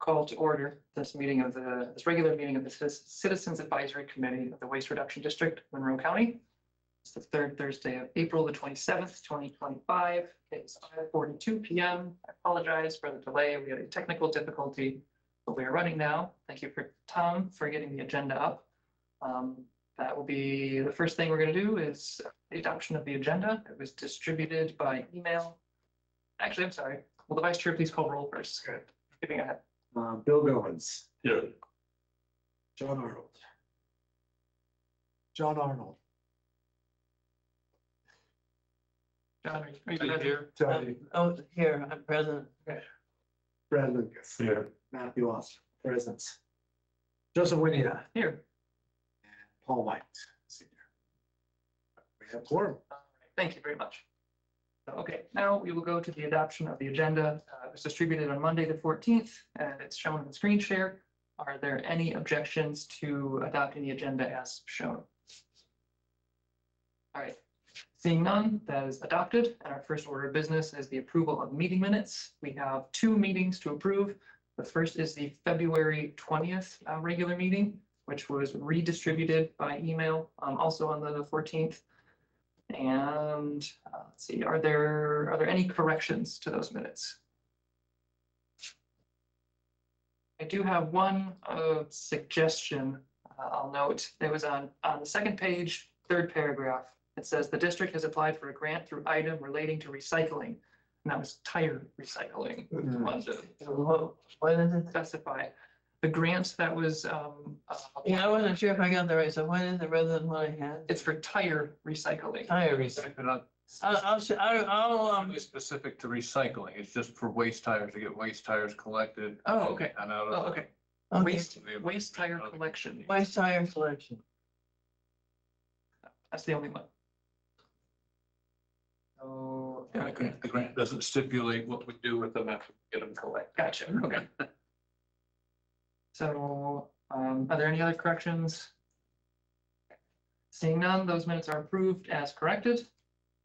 call to order this regular meeting of the Citizens Advisory Committee of the Waste Reduction District, Monroe County. It's the third Thursday of April, the 27th, 2025. It's 5:42 p.m. I apologize for the delay. We had a technical difficulty, but we are running now. Thank you for Tom for getting the agenda up. That will be the first thing we're going to do is the adoption of the agenda. It was distributed by email. Actually, I'm sorry. Will the vice chair please call roll first? Good. Skipping ahead. Bill Goins. Here. John Arnold. John Arnold. John, are you here? Tony. Oh, here, I'm present. Brad Lucas. Here. Matthew Austin. Present. Joseph Winia. Here. And Paul White. Senior. We have quorum. Thank you very much. Okay, now we will go to the adoption of the agenda. It was distributed on Monday, the 14th, and it's shown on the screen share. Are there any objections to adopting the agenda as shown? All right, seeing none, that is adopted. And our first order of business is the approval of meeting minutes. We have two meetings to approve. The first is the February 20th regular meeting, which was redistributed by email, also on the 14th. And let's see, are there any corrections to those minutes? I do have one suggestion. I'll note it was on the second page, third paragraph. It says the district has applied for a grant through item relating to recycling. And that was tire recycling. What is it? Specify the grant that was. Yeah, I wasn't sure if I got that right. So what is it rather than what I had? It's for tire recycling. Tire recycling. I'll It's specific to recycling. It's just for waste tires to get waste tires collected. Oh, okay. And out Oh, of. okay. okay. Waste tire collection. Waste tire collection. That's the only one. So, The grant doesn't stipulate what we do with them after we get them collected. gotcha. Okay. So, are there any other corrections? Seeing none, those minutes are approved as corrected.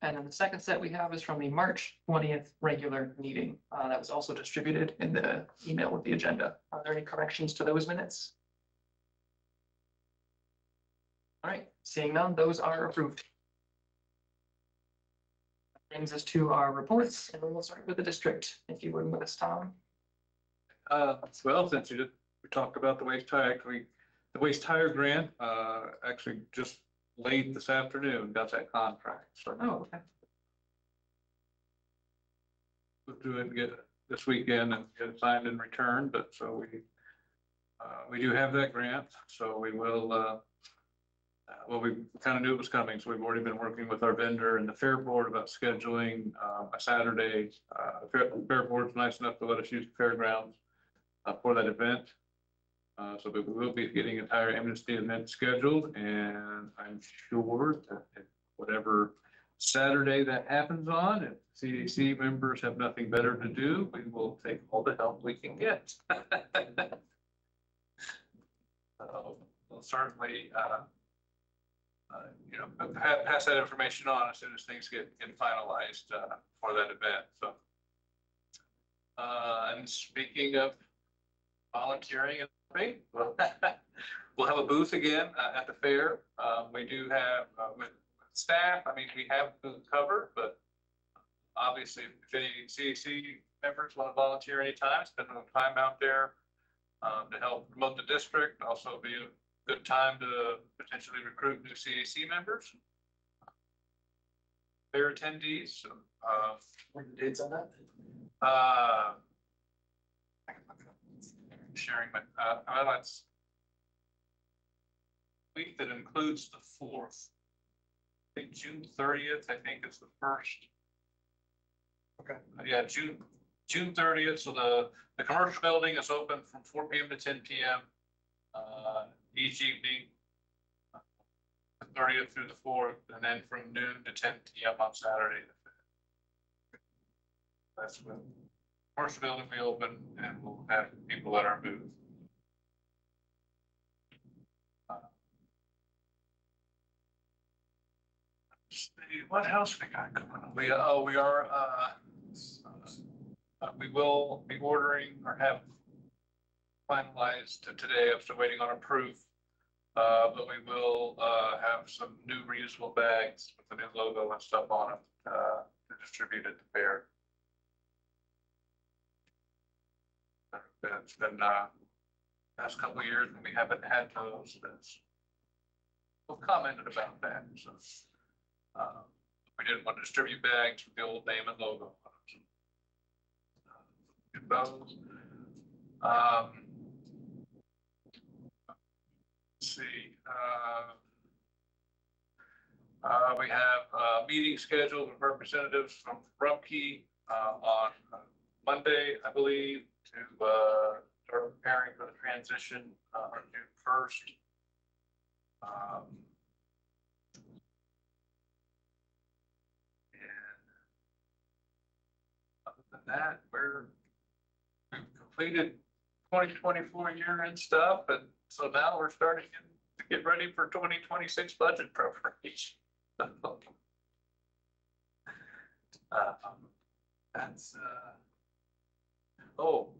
And then the second set we have is from the March 20th regular meeting. That was also distributed in the email with the agenda. Are there any corrections to those minutes? All right, seeing none, those are approved. That brings us to our reports, and we'll start with the district, if you would with us, Tom. Well, since we talked about the waste tire, the waste tire grant, actually just late this afternoon, got that contract. So Oh, okay. we'll do it and get it this weekend and get it signed and returned, but so we do have that grant, so we will, well, we kind of knew it was coming, so we've already been working with our vendor and the fair board about scheduling a Saturday. The fair board's nice enough to let us use the fairgrounds for that event. So we will be getting a tire amnesty event scheduled, and I'm sure that whatever Saturday that happens on, if CAC members have nothing better to do, we will take all the help we can get. We'll certainly, pass that information on as soon as things get finalized for that event. So, and speaking of volunteering, we'll have a booth again at the fair. We do have with staff. I mean, we have the cover, but obviously, if any CAC members want to volunteer anytime, spend a little time out there to help promote the district. Also, be a good time to potentially recruit new CAC members, fair attendees. So, What are the dates on that? I can look it up. Sharing my, well, it's week that includes the 4th. I think June 30th, I think is the first. Okay. Yeah, June 30th. So the commercial building is open from 4 p.m. to 10 p.m. Each evening, the 30th through the 4th, and then from noon to 10 p.m. on Saturday. That's when commercial building will be open, and we'll have people at our booth. What else we got going on? We will be ordering or have finalized today. I'm still waiting on approof. But we will, have some new reusable bags with the new logo and stuff on them, to distribute at the fair. It's been, past couple of years and we haven't had those. We've commented about that, so. We didn't want to distribute bags with the old name and logo. Get those. Let's see. We have a meeting scheduled with representatives from Rumpke on Monday, I believe, to start preparing for the transition on June 1st. And other than that, we've completed 2024 year-end stuff, and so now we're starting to get ready for 2026 budget preparation. That's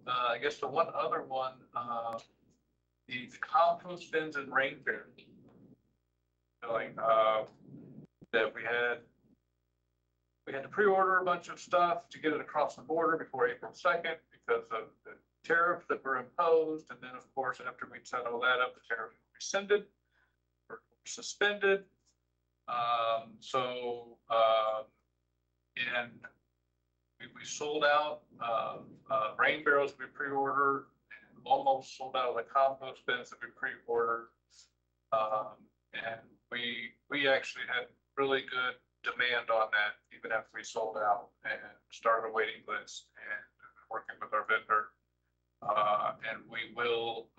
I guess the one other one, the compost bins and rain barrels. That we had to pre-order a bunch of stuff to get it across the border before April 2nd because of the tariffs that were imposed. And then, of course, after we set all that up, the tariffs were rescinded or suspended. And we sold out rain barrels we pre-ordered and almost sold out of the compost bins that we pre-ordered. And we actually had really good demand on that even after we sold out and started a waiting list and working with our vendor. And we will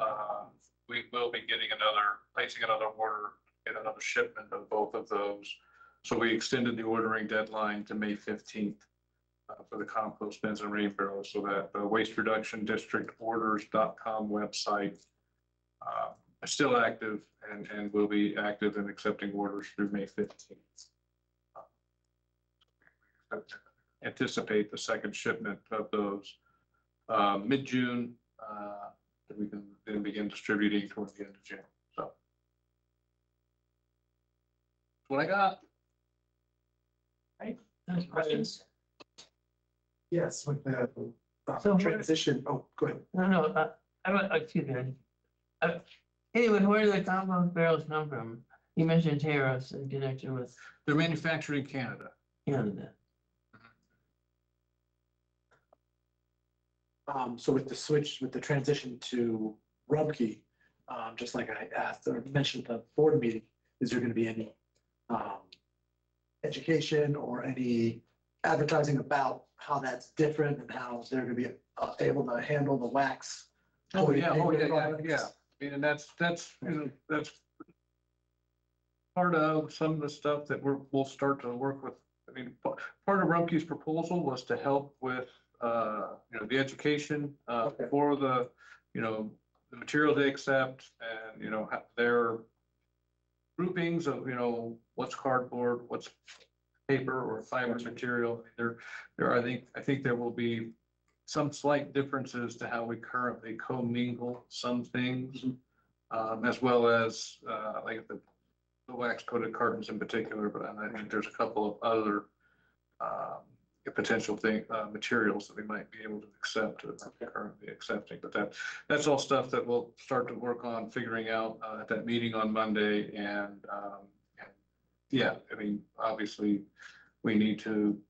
be placing another order, get another shipment of both of those. So we extended the ordering deadline to May 15th for the compost bins and rain barrels, so that the Waste Reduction District orders.com website is still active and will be active in accepting orders through May 15th. Anticipate the second shipment of those mid-June, that we can then begin distributing towards the end of June. So that's what I got. Any questions? Yes, with the So what- transition. Oh, go ahead. No, excuse me. Anyway, where do the compost barrels come from? You mentioned tariffs in connection with They're manufactured in Canada. Canada. So with the transition to Rumpke, just like I asked or mentioned at the board meeting, is there going to be any education or any advertising about how that's different and how they're going to be able to handle the wax? Oh, yeah. products? I mean, and that's part of some of the stuff that we'll start to work with. I mean, part of Rumpke's proposal was to help with, the education, Okay. for the material they accept and, their groupings of, what's cardboard, what's paper or fiber material. I think there will be some slight differences to how we currently commingle some things, as well as, like the wax coated cartons in particular, but I think there's a couple of other, potential materials that we might be able to accept that we're currently accepting. But that's all stuff that we'll start to work on figuring out at that meeting on Monday. And yeah, I mean, obviously we need to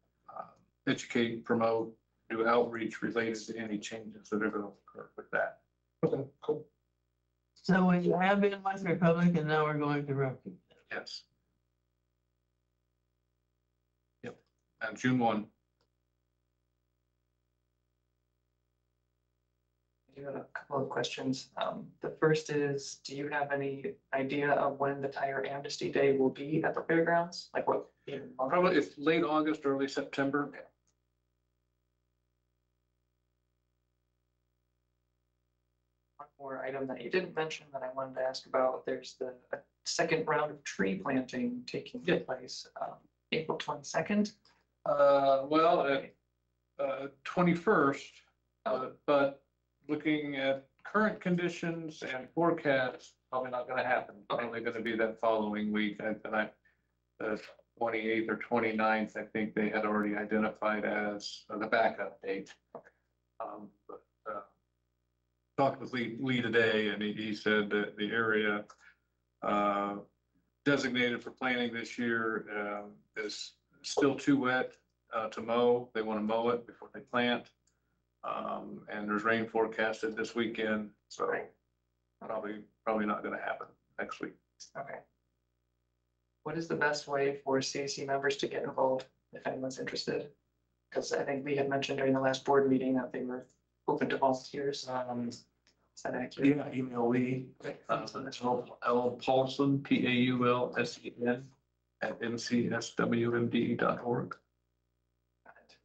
educate, promote, do outreach related to any changes that are going to occur with that. Okay, cool. So we have been West Republic and now we're going to Rumpke. Yes. Yep. And June 1. I do have a couple of questions. The first is, do you have any idea of when the Tire Amnesty Day will be at the fairgrounds? Like what? Probably it's late August, early September. One more item that you didn't mention that I wanted to ask about, there's the second round of tree planting taking place, April 22nd. 21st, but looking at current conditions and forecasts, probably not gonna happen. Probably gonna be that following week. The 28th or 29th, I think they had already identified as the backup date. But talked with Lee today, and he said that the area designated for planting this year is still too wet to mow. They want to mow it before they plant. And there's rain forecasted this weekend, so probably not gonna happen next week. Okay. What is the best way for CAC members to get involved if anyone's interested? Because I think we had mentioned during the last board meeting that they were open to volunteers. Is that accurate? Yeah, email Lee. L Paulson, PAULSEN at ncswmd.org. Got it.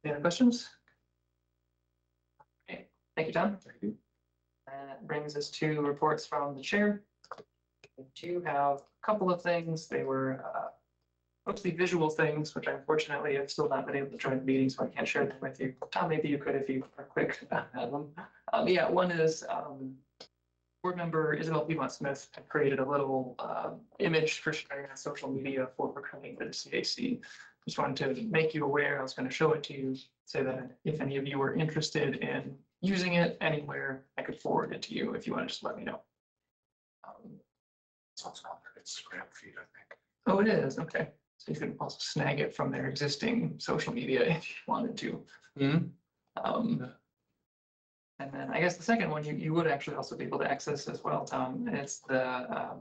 Any other questions? Okay, thank you, Tom. Thank you. And that brings us to reports from the chair. We do have a couple of things. They were mostly visual things, which unfortunately I've still not been able to join the meeting, so I can't share them with you. Tom, maybe you could if you are quick. Yeah, one is board member Isabel Piedmont Smith had created a little image for sharing on social media for recruiting to the CAC. Just wanted to make you aware. I was going to show it to you, say that if any of you were interested in using it anywhere, I could forward it to you if you want to just let me know. Sounds on their Instagram feed, I think. Oh, it is. Okay. So you could also snag it from their existing social media if you wanted to. And then I guess the second one you would actually also be able to access as well, Tom. It's the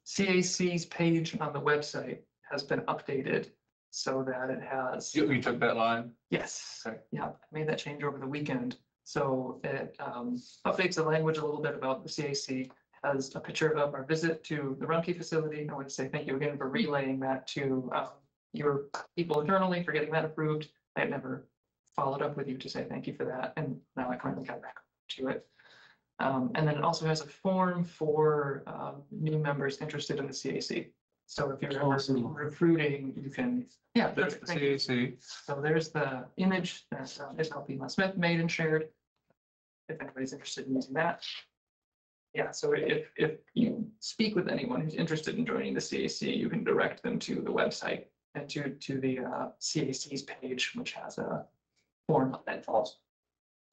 CAC's page on the website has been updated so that it has. You took that line? Yes, Okay. yeah, I made that change over the weekend. So it updates the language a little bit about the CAC, has a picture of our visit to the Rumpke facility. I want to say thank you again for relaying that to your people internally for getting that approved. I had never followed up with you to say thank you for that, and now I finally got back to it. And then it also has a form for new members interested in the CAC. So if you're ever recruiting, you can, yeah. There's the thank you. CAC. So there's the image that Isabel Piedmont Smith made and shared. If anybody's interested in using that. Yeah, so if you speak with anyone who's interested in joining the CAC, you can direct them to the website and to the CAC's page, which has a form that falls.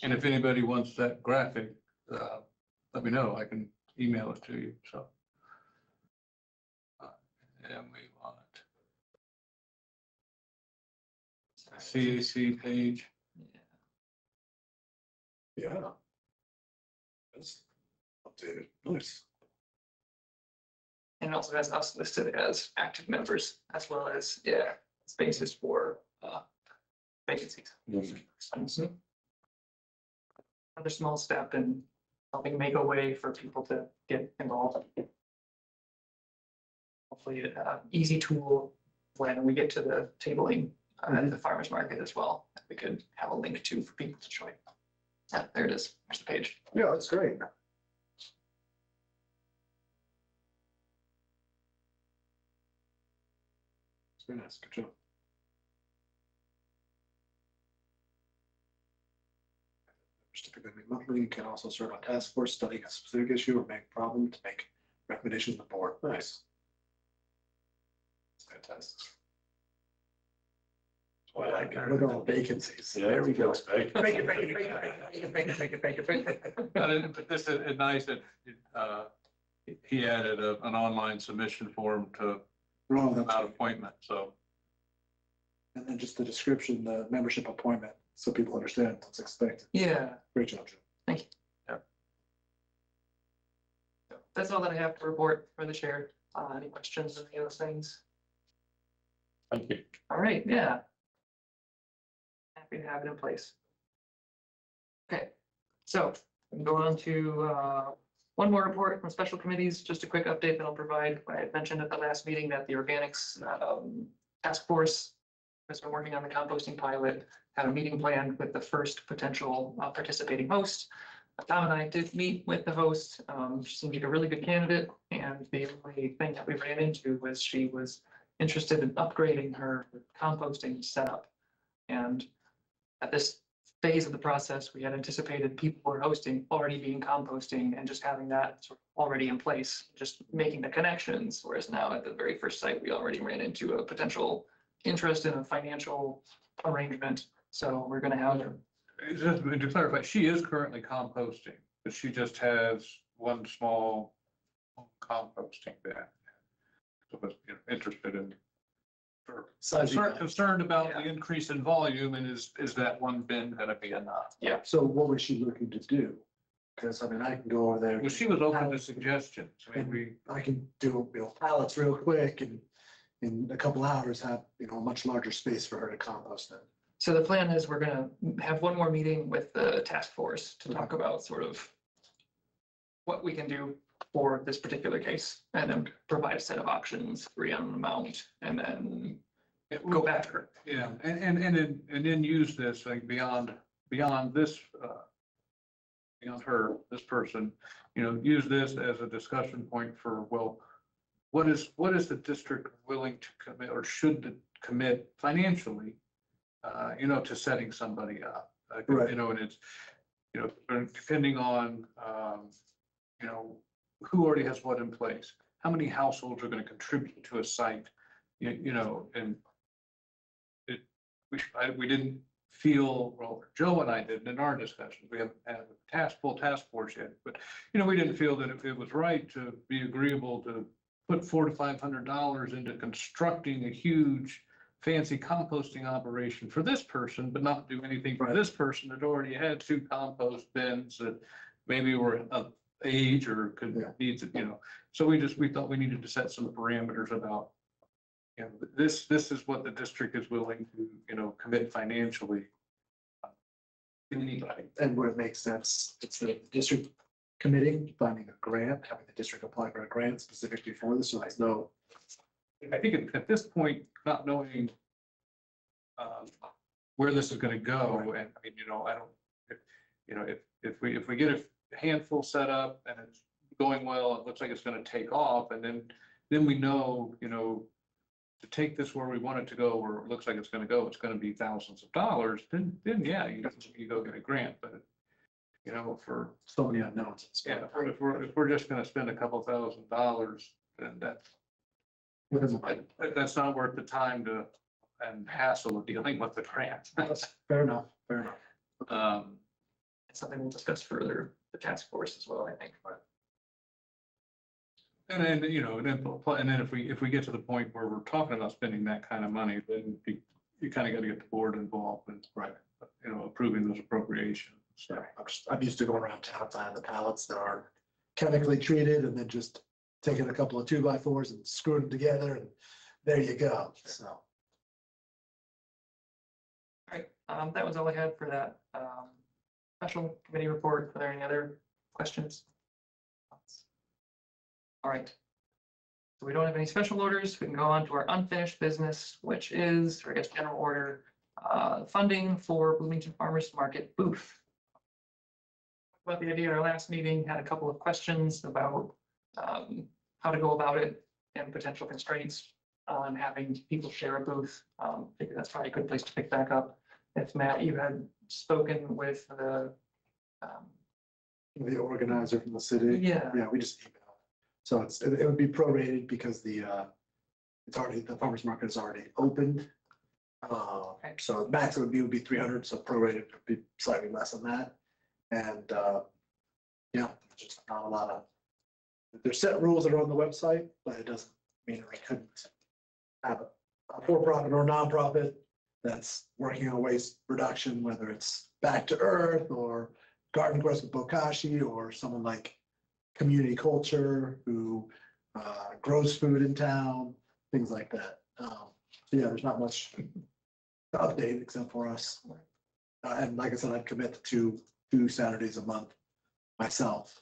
And if anybody wants that graphic, let me know. I can email it to you, so. And we want a CAC page. Yeah. That's updated. Nice. And it also has us listed as active members as well as, yeah, spaces for vacancies. So, another small step in helping make a way for people to get involved. Hopefully, an easy tool when we get to the tabling at the farmer's market as well. That we could have a link to for people to join. Yeah, there it is. There's the page. Yeah, that's great. It's very nice. Good job. Typically monthly, you can also serve on task force, studying a specific issue or make a problem to make recommendations to the board. Nice. Fantastic. Well, I got look at all the vacancies. There we go. But this is nice that he added an online submission form to Wrong, that's about right. appointment, so. And then just the description, the membership appointment, so people understand what's expected. Yeah, Great job, Jim. that's all that I have to report for the chair. Any questions on any of those things? Thank you. All right, yeah. Happy to have it in place. Okay, so we can go on to one more report from special committees, just a quick update that I'll provide. I had mentioned at the last meeting that the organics task force has been working on the composting pilot, had a meeting planned with the first potential participating host. Tom and I did meet with the host. She seemed like a really good candidate, and the only thing that we ran into was she was interested in upgrading her composting setup. And at this phase of the process, we had anticipated people who were hosting already being composting and just having that sort of already in place, just making the connections. Whereas now at the very first site, we already ran into a potential interest in a financial arrangement. So we're gonna have, Just to clarify, she is currently composting, but she just has one small composting bin. So was, you know, interested in, or concerned about the increase in volume, and is that one bin gonna be enough? yeah. So what was she looking to do? Because I mean, I can go over there. Well, she was open to suggestions. I mean, I can do, pallets real quick and in a couple hours have, a much larger space for her to compost in. So the plan is we're gonna have one more meeting with the task force to talk about sort of what we can do for this particular case, and then provide a set of options, agree on an amount, and then go back to her. yeah, and then use this, like, beyond this, beyond her, this person, use this as a discussion point for, well, what is the district willing to commit, or should commit financially, to setting somebody up? Right. And it's, depending on, who already has what in place, how many households are gonna contribute to a site, and we didn't feel, well, Joe and I didn't in our discussions, we haven't had a full task force yet, but, we didn't feel that it was right to be agreeable to put $400 to $500 into constructing a huge fancy composting operation for this person, but not do anything for this person that already had 2 compost bins that maybe were of age or needs it, So we thought we needed to set some parameters about, this is what the district is willing to, commit financially. Anybody. And where it makes sense, it's the district committing, finding a grant, having the district apply for a grant specifically for this, so there's no. I think at this point, not knowing where this is gonna go, and I mean, I don't, if we get a handful set up and it's going well, it looks like it's gonna take off, and then we know, to take this where we want it to go, where it looks like it's gonna go, it's gonna be thousands of dollars, then yeah, you go get a grant, but for So many unknowns. yeah, if we're just gonna spend a couple $1,000s, then that's not worth the time and hassle of dealing with the grant. Fair enough, It's something we'll discuss further, the task force as well, I think. And then, and then if we get to the point where we're talking about spending that kind of money, then you kind of got to get the board involved in, approving those appropriations. So I'm used to going around town finding the pallets that are chemically treated and then just taking a couple of 2x4s and screwing them together and there you go, so. All right, that was all I had for that, special committee report. Are there any other questions? All right. So we don't have any special orders. We can go on to our unfinished business, which is, or I guess, general order, funding for Bloomington Farmers Market booth. About the idea at our last meeting, had a couple of questions about how to go about it and potential constraints on having people share a booth. I think that's probably a good place to pick back up. If Matt, you had spoken with the organizer from the city. Yeah. Yeah, we just emailed. So it would be prorated because the farmer's market is already opened. So max would be 300, so prorated would be slightly less than that. And just not a lot of, there's set rules that are on the website, but it doesn't mean we couldn't have a for-profit or nonprofit that's working on waste reduction, whether it's Back to Earth or Garden Quest with Bokashi or someone like Community Culture who grows food in town, things like that. So yeah, there's not much to update except for us. And like I said, I'd commit to 2 Saturdays a month myself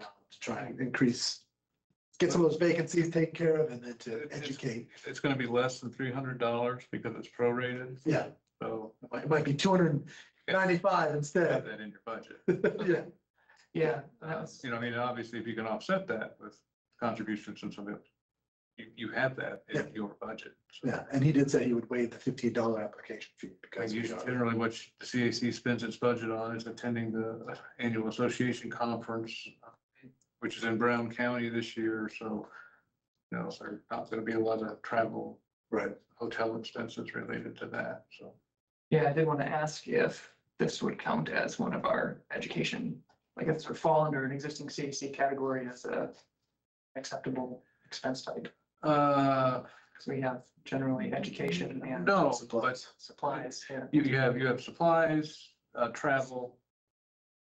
to try and get some of those vacancies taken care of and then to educate. It's gonna be less than $300 because it's prorated. Yeah, So it might be 295 have instead. that in your budget. Yeah, Yeah, that was, I mean, obviously, if you can offset that with contributions from some you have that Yeah. in your budget. So, Yeah, and he did say he would waive the $15 application fee because. because generally what the CAC spends its budget on is attending the annual association conference, which is in Brown County this year, so, you know, there's not gonna be a lot of travel, Right. hotel expenses related to that, so. Yeah, I did want to ask if this would count as one of our education, like if this would fall under an existing CAC category as a acceptable expense type. Because we have generally education and No, but supplies, yeah. you have supplies, travel,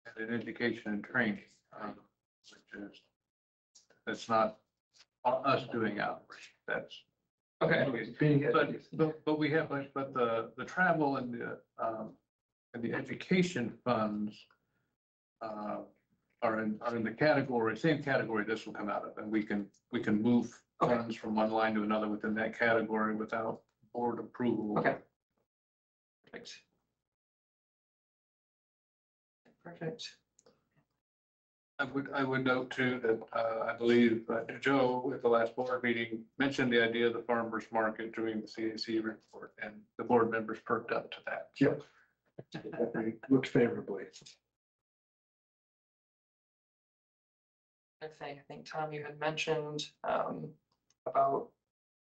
and then education and training, which is, that's not us doing outreach, that's. Okay. But we have, but the travel and the education funds are in the category, same category this will come out of, and we can move Okay. funds from one line to another within that category without board approval. Okay. Perfect. Perfect. I would note too that I believe Joe at the last board meeting mentioned the idea of the farmer's market during the CAC report, and the board members perked up to that. Yep. Looked favorably. I think, Tom, you had mentioned about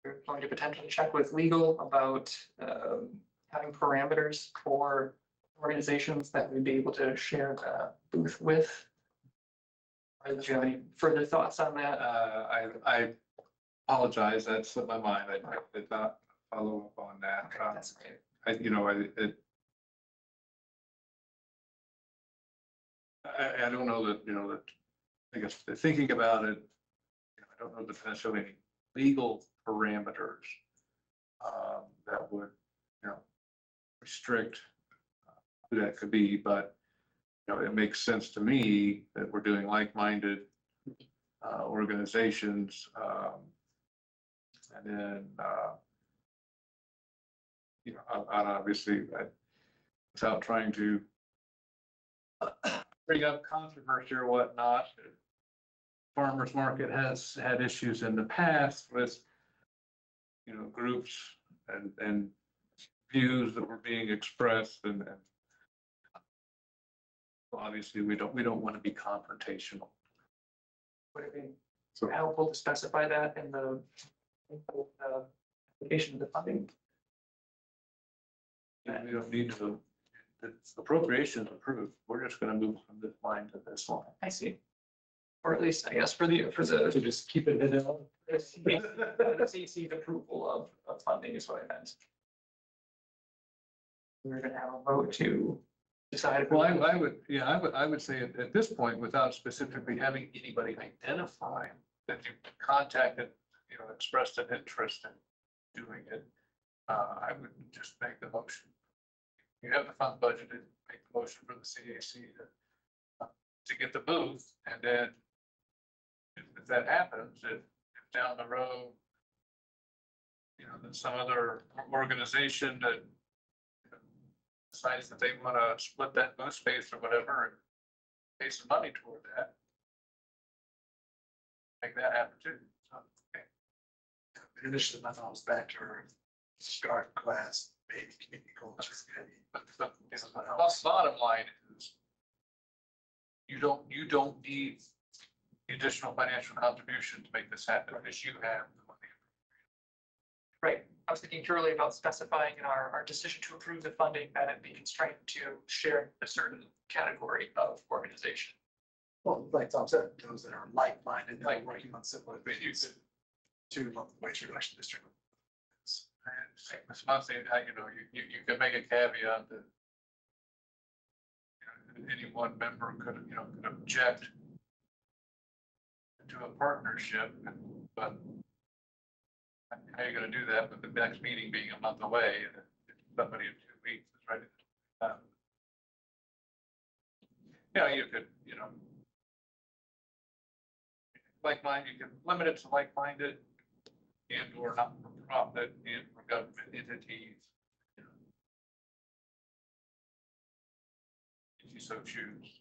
you're going to potentially check with legal about having parameters for organizations that we'd be able to share the booth with. Or do you have any further thoughts on that? I apologize, that slipped my mind. I did not follow up on that. Okay, that's great. I don't know that, that, I guess, thinking about it, I don't know that necessarily any legal parameters that would, restrict who that could be, but, it makes sense to me that we're doing like-minded organizations, and then, obviously, without trying to bring up controversy or whatnot, farmers market has had issues in the past with, groups and views that were being expressed, and obviously we don't want to be confrontational. Would it be So helpful to specify that in the application of the funding? We don't need to, the appropriations approved, we're just gonna move from this line to this line. I see. Or at least, I guess, for the to just keep it hidden. CAC's approval of funding is what I meant. We're gonna have a vote to decide. if we- Well, I would say at this point, without specifically having anybody identify that you contacted, expressed an interest in doing it, I would just make the motion. You have the fund budgeted, make the motion for the CAC to get the booth, and then if that happens, if down the road, that some other organization that decides that they want to split that booth space or whatever and pay some money toward that, make that happen too. So, okay. Initially, my thought was back to her start class, maybe community culture. But the bottom line is you don't need the additional financial contribution to make this happen, because you have the money. Right, I was thinking purely about specifying in our decision to approve the funding that it be constrained to share a certain category of organization. Well, like Tom said, those that are like-minded, like Like- working on similar But you things to the waste reduction district. It's not saying, you could make a caveat that any one member could object to a partnership, but how are you gonna do that with the next meeting being a month away, and if somebody in 2 weeks is ready to? You could, like-minded, you can limit it to like-minded and or not-for-profit and for government entities. If you so choose.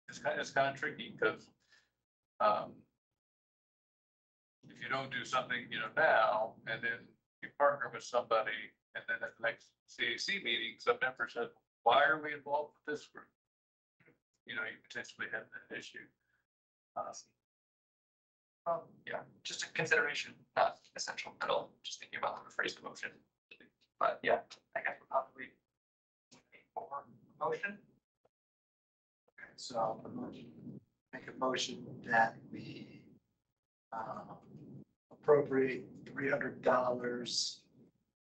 It's kind of tricky because if you don't do something, now, and then you partner with somebody, and then at the next CAC meeting, some member said, why are we involved with this group? You potentially have that issue. Yeah, just a consideration, not essential at all, just thinking about how to phrase the motion. But yeah, I guess we'll probably wait for a motion. Okay, so I'll make a motion that we appropriate $300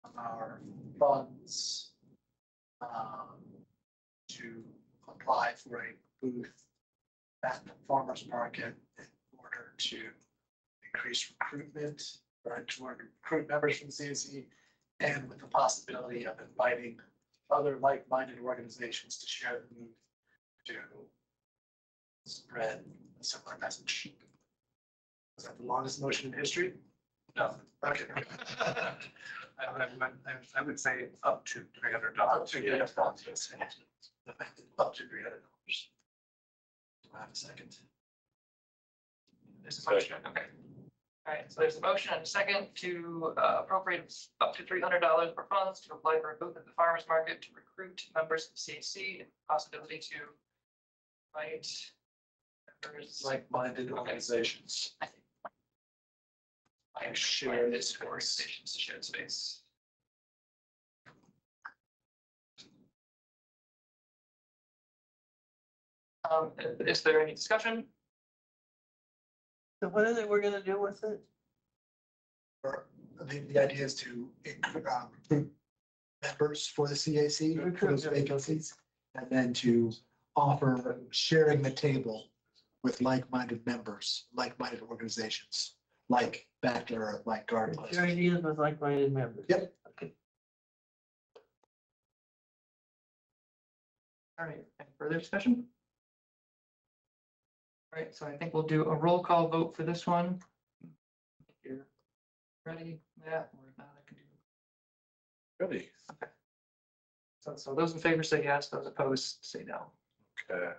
of our funds to apply for a booth at the farmer's market in order to increase recruitment, or to recruit members from the CAC, and with the possibility of inviting other like-minded organizations to share the booth to spread a similar message. Was that the longest motion in history? No. Okay. I would say up to $300. Up to $300. Up to $300. Do I have a second? There's a motion, okay. All right, so there's a motion and a second to appropriate up to $300 for funds to apply for a booth at the farmer's market to recruit members of CAC, and possibility to invite members. Like-minded organizations. I share this for organizations to share space. Is there any discussion? So what is it we're gonna do with it? Or the idea is to recruit members for the CAC, for those vacancies, and then to offer sharing the table with like-minded members, like-minded organizations, like Bachelor, like Garden. Your ideas with like-minded members. Yep. Okay. All right, any further discussion? All right, so I think we'll do a roll call vote for this one. If you're ready, Matt, or if not, I can do. Ready? So those in favor say yes, those opposed say no. Okay.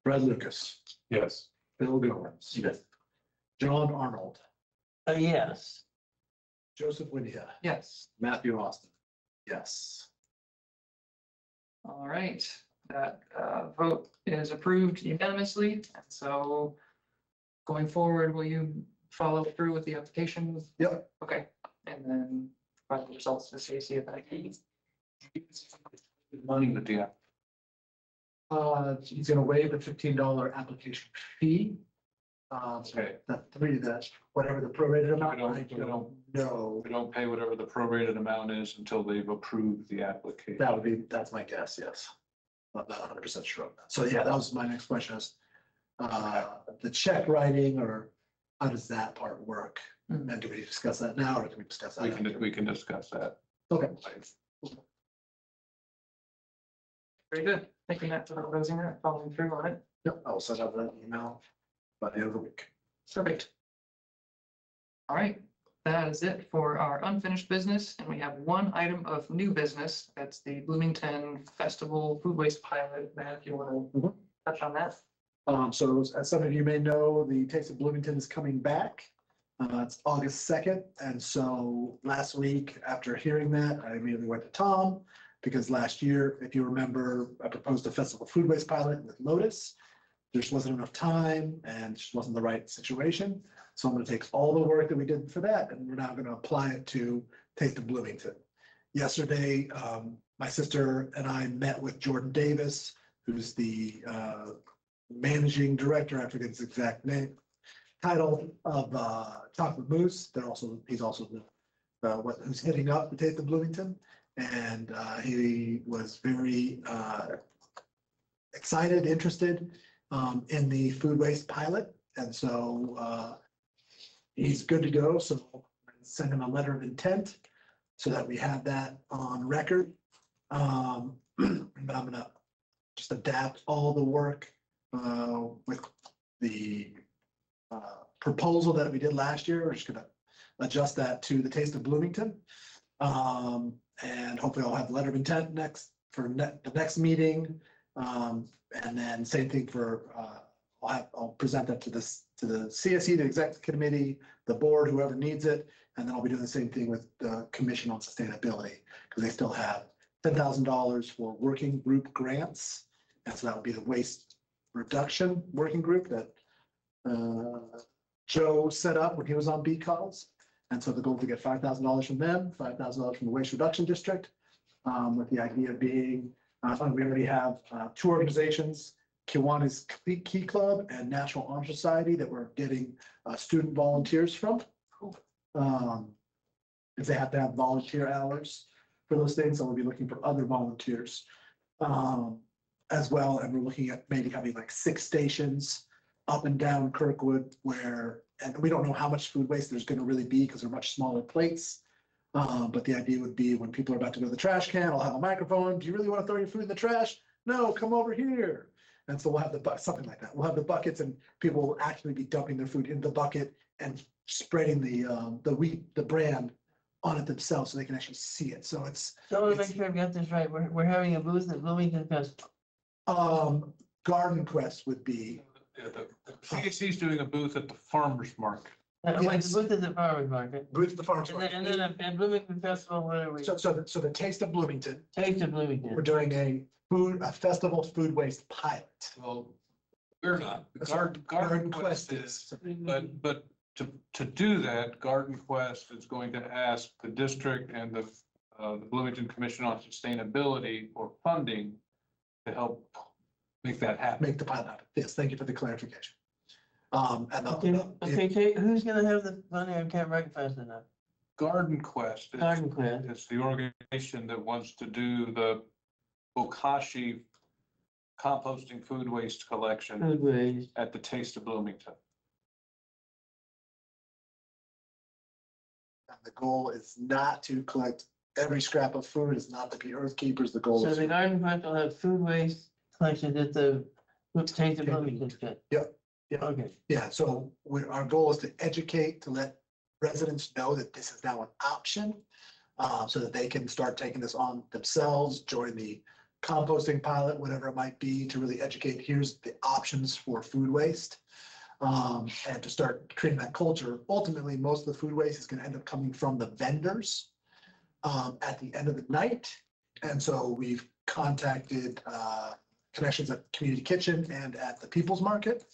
Brad Lucas. Yes. Bill Goins. Yes. John Arnold. Yes. Joseph Winia. Yes. Matthew Austin. Yes. All right, that vote is approved unanimously, and so going forward, will you follow through with the application? Yep. Okay, and then provide the results to the CAC at that meeting. Money with the He's gonna waive the $15 application fee. Okay. That whatever the prorated amount, We don't- I we don't- don't know. We don't pay whatever the prorated amount is until they've approved the application. That's my guess, yes. I'm not 100% sure of that. So yeah, that was my next question is, the check writing, or how does that part work? Mhm. And do we discuss that now, or do we discuss that? after? We can discuss that. Okay. Very good, thank you, Matt, for proposing that, following through on it. Yep, I'll send out that email by the end of the week. Perfect. All right, that is it for our unfinished business, and we have one item of new business. That's the Bloomington Festival Food Waste Pilot. Matt, if you want to touch on that? So as some of you may know, the Taste of Bloomington is coming back. It's August 2nd. And so last week, after hearing that, I immediately went to Tom, because last year, if you remember, I proposed a festival food waste pilot with Lotus. There just wasn't enough time and just wasn't the right situation. So I'm going to take all the work that we did for that, and we're now going to apply it to Taste of Bloomington. Yesterday, my sister and I met with Jordan Davis, who's the managing director, I forget his exact name, title of Chocolate Mousse. He's also who's heading up the Taste of Bloomington. And he was very excited, interested in the food waste pilot. And so he's good to go. So send him a letter of intent so that we have that on record. But I'm gonna just adapt all the work with the proposal that we did last year. We're just gonna adjust that to the Taste of Bloomington. And hopefully I'll have the letter of intent the next meeting. And then same thing for, I'll present that to the CSE, the executive committee, the board, whoever needs it. And then I'll be doing the same thing with the Commission on Sustainability, because they still have $10,000 for working group grants. And so that would be the waste reduction working group that Joe set up when he was on BCOS. And so the goal is to get $5,000 from them, $5,000 from the Waste Reduction District, with the idea being, we already have two organizations, Kiwanis Key Club and National Honor Society, that we're getting student volunteers from. If they have to have volunteer hours for those things, so we'll be looking for other volunteers as well. And we're looking at maybe having like 6 stations up and down Kirkwood where, and we don't know how much food waste there's going to really be because they're much smaller plates. But the idea would be when people are about to go to the trash can, I'll have a microphone. Do you really want to throw your food in the trash? No, come over here. And so we'll have something like that. We'll have the buckets and people will actually be dumping their food in the bucket and spreading the brand on it themselves so they can actually see it. So it's. So to make sure I've got this right, we're having a booth at Bloomington Festival. Garden Quest would be. Yeah, the CAC is doing a booth at the farmer's market. Like Yes. the booth at the farmer's market. Booth at the farmers And market. then at Bloomington Festival, what are we? So the Taste of Bloomington, Taste of Bloomington. we're doing a festival food waste pilot. Well, we're not. The Garden Garden Quest Quest is, is. but to do that, Garden Quest is going to ask the district and the Bloomington Commission on Sustainability for funding to help make that happen. Make the pilot happen. Yes, thank you for the clarification. And Okay, Kate, who's gonna have the money? I can't write fast enough. Garden Quest is Garden Quest. it's the organization that wants to do the Bokashi composting food waste collection Food waste. at the Taste of Bloomington. the goal is not to collect every scrap of food. It's not to be earth keepers. The goal So is. the garden fund will have food waste collection at the Taste of Bloomington. Yep, yep. Okay. Yeah, so our goal is to educate, to let residents know that this is now an option. So that they can start taking this on themselves, join the composting pilot, whatever it might be, to really educate, here's the options for food waste. And to start creating that culture. Ultimately, most of the food waste is gonna end up coming from the vendors at the end of the night. And so we've contacted connections at Community Kitchen and at the People's Market.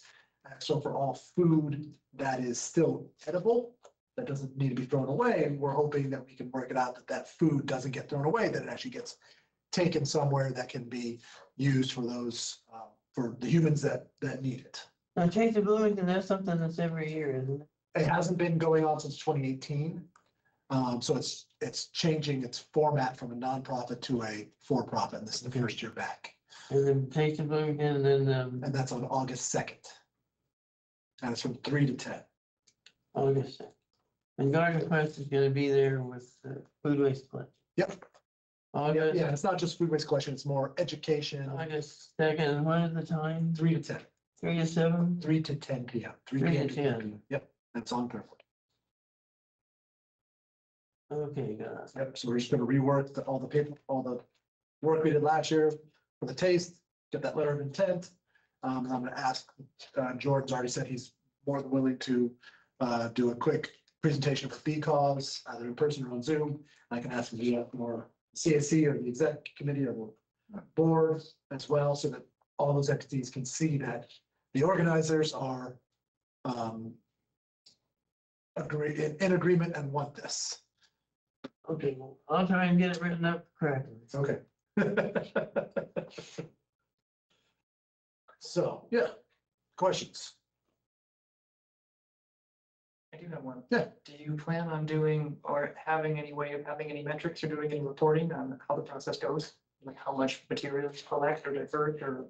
So for all food that is still edible, that doesn't need to be thrown away, and we're hoping that we can work it out that that food doesn't get thrown away, that it actually gets taken somewhere that can be used for those, for the humans that need it. Now, Taste of Bloomington, that's something that's every year, isn't it? It hasn't been going on since 2018. So it's changing its format from a nonprofit to a for-profit, and this is the first year back. And then Taste of Bloomington, and then And that's on August 2nd. And it's from 3 to 10. August. And Garden Quest is gonna be there with food waste collection. Yep. August, Yeah, it's not just food waste collection, it's more education, August 2nd, and what is the time? 3 to 10, 3 to 7? 3 to 10 PM. 3 3 PM to to 10. PM. Yep, that's on Kirkwood. Okay, got it. Yep, so we're just gonna rework all the paper, all the work we did last year for the taste, get that letter of intent. And I'm gonna ask, Jordan's already said he's more than willing to do a quick presentation for BCOS, either in person or on Zoom. I can ask him to do that for CAC or the exec committee or the board as well, so that all those entities can see that the organizers are in agreement and want this. Okay, well, I'll try and get it written up correctly. Okay. So, yeah, questions? I do have one. Yeah. Do you plan on doing or having any way of having any metrics or doing any reporting on how the process goes? Like how much material is collect or divert or?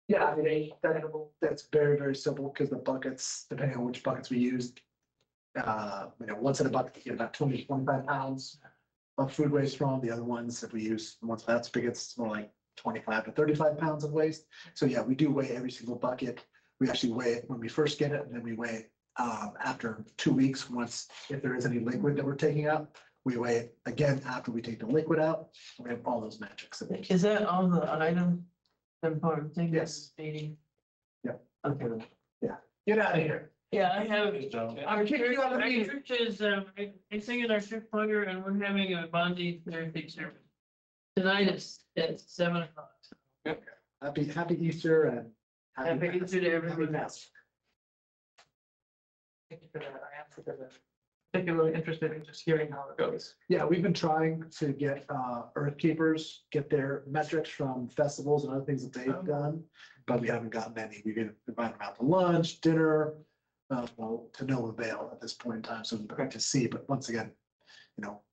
Yeah, I mean, that's very, very simple because the buckets, depending on which buckets we use. One set of buckets, you get about 20 to 25 pounds of food waste from. The other ones, if we use the ones without spigots, it's more like 25 to 35 pounds of waste. So yeah, we do weigh every single bucket. We actually weigh it when we first get it, and then we weigh it after 2 weeks, once, if there is any liquid that we're taking out, we weigh it again after we take the liquid out. We have all those metrics. Is that all the item? Important thing? Yes. Meeting? Yep. Okay. Get out of here. Yeah, I have. So, Our church is, I sing in our church choir and we're having a bonding Thursday service. Tonight it's 7:00. Happy Easter and. Happy Easter to everyone. Happy Mass. Thank you for that. I am particularly interested in just hearing how it goes. Yeah, we've been trying to get Earth Keepers, get their metrics from festivals and other things that they've done, but we haven't gotten any. We can invite them out to lunch, dinner, well, to no avail at this point in time, so we're going to see, but once again,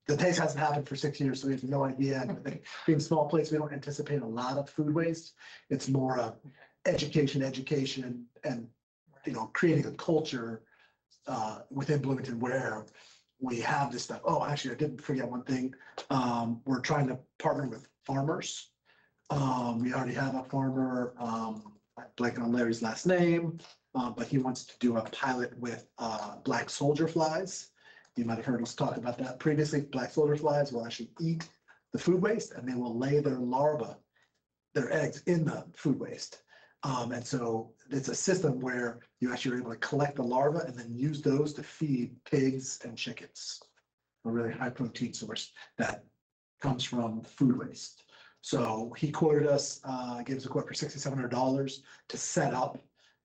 the taste hasn't happened for 6 years, so we have no idea. And I think being a small place, we don't anticipate a lot of food waste. It's more education, and, creating a culture within Bloomington where we have this stuff. Oh, actually, I didn't forget one thing. We're trying to partner with farmers. We already have a farmer, I'm blanking on Larry's last name, but he wants to do a pilot with black soldier flies. You might have heard us talk about that previously. Black soldier flies will actually eat the food waste and they will lay their larvae, their eggs in the food waste. And so it's a system where you actually are able to collect the larvae and then use those to feed pigs and chickens. A really high protein source that comes from food waste. So he quoted us, gave us a quote for $6,700 to set up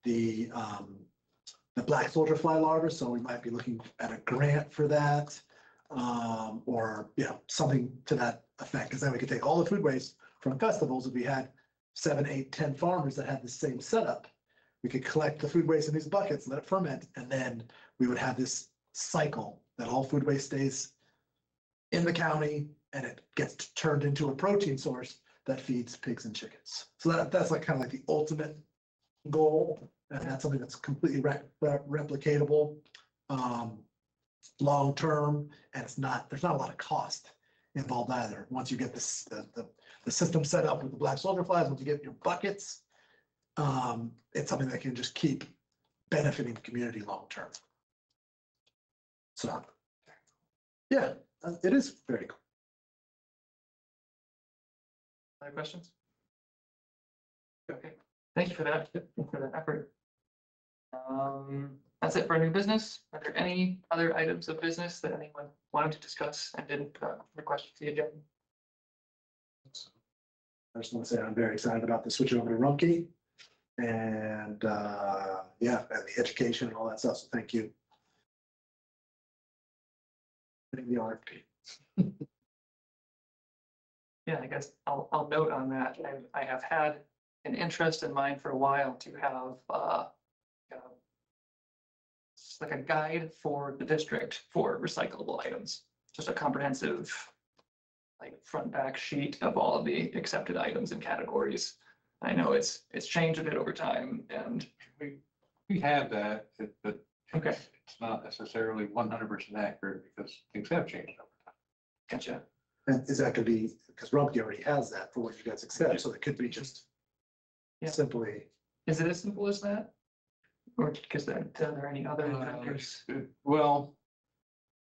the black soldier fly larvae. So we might be looking at a grant for that, or something to that effect. Because then we could take all the food waste from festivals. If we had 7, 8, 10 farmers that had the same setup, we could collect the food waste in these buckets, let it ferment, and then we would have this cycle that all food waste stays in the county and it gets turned into a protein source that feeds pigs and chickens. So that's like kind of like the ultimate goal. And that's something that's completely replicatable, long-term, and there's not a lot of cost involved either. Once you get this, the system set up with the black soldier flies, once you get your buckets, it's something that can just keep benefiting the community long-term. So, yeah, it is very cool. Other questions? Okay, thank you for that effort. That's it for new business. Are there any other items of business that anyone wanted to discuss and didn't request for the agenda? I just want to say I'm very excited about the switch over to Rumpke and and the education and all that stuff. So thank you. Getting the RFP. Yeah, I guess I'll note on that. I have had an interest in mind for a while to have it's like a guide for the district for recyclable items, just a comprehensive like front back sheet of all of the accepted items and categories. I know it's changed a bit over time and we have that, but okay, it's not necessarily 100% accurate because things have changed over time. gotcha. And is that going to be, because Rumpke already has that for what you guys accept, so it could be just Yeah. simply. Is it as simple as that? Or because are there any other vendors? Well,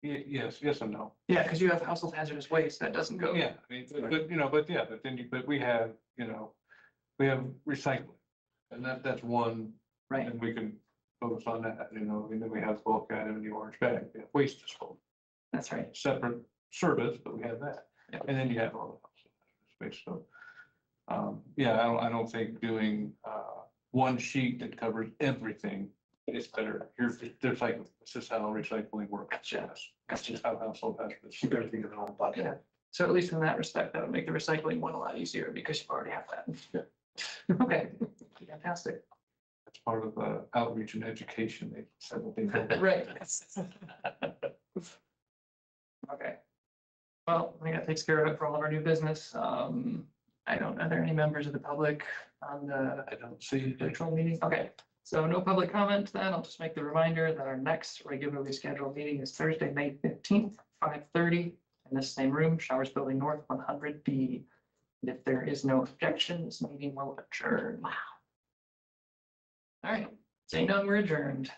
yes and no. Yeah, because you have household hazardous waste that doesn't go. Yeah, I mean, but we have, we have recycling. And that's one, Right, and we can focus on that, and then we have bulk item in the orange bag, we have waste disposal. that's right. Separate service, but we have that. Yep. And then you have all the space. So, I don't think doing one sheet that covers everything is better. There's like, this is how recycling works. Gotcha. That's just how household hazardous. Keep everything in their own bucket. Yeah, so at least in that respect, that would make the recycling one a lot easier because you already have that. Yeah. Okay, fantastic. That's part of outreach and education. They said what they did. Right. Okay. Well, I think that takes care of it for all of our new business. Are there any members of the public on the I don't see. virtual meeting? Okay, so no public comment then. I'll just make the reminder that our next regularly scheduled meeting is Thursday, May 15th, 5:30 in this same room, Showers Building North 100B. And if there is no objection, this meeting will adjourn. Wow. All right, seeing none, we're adjourned.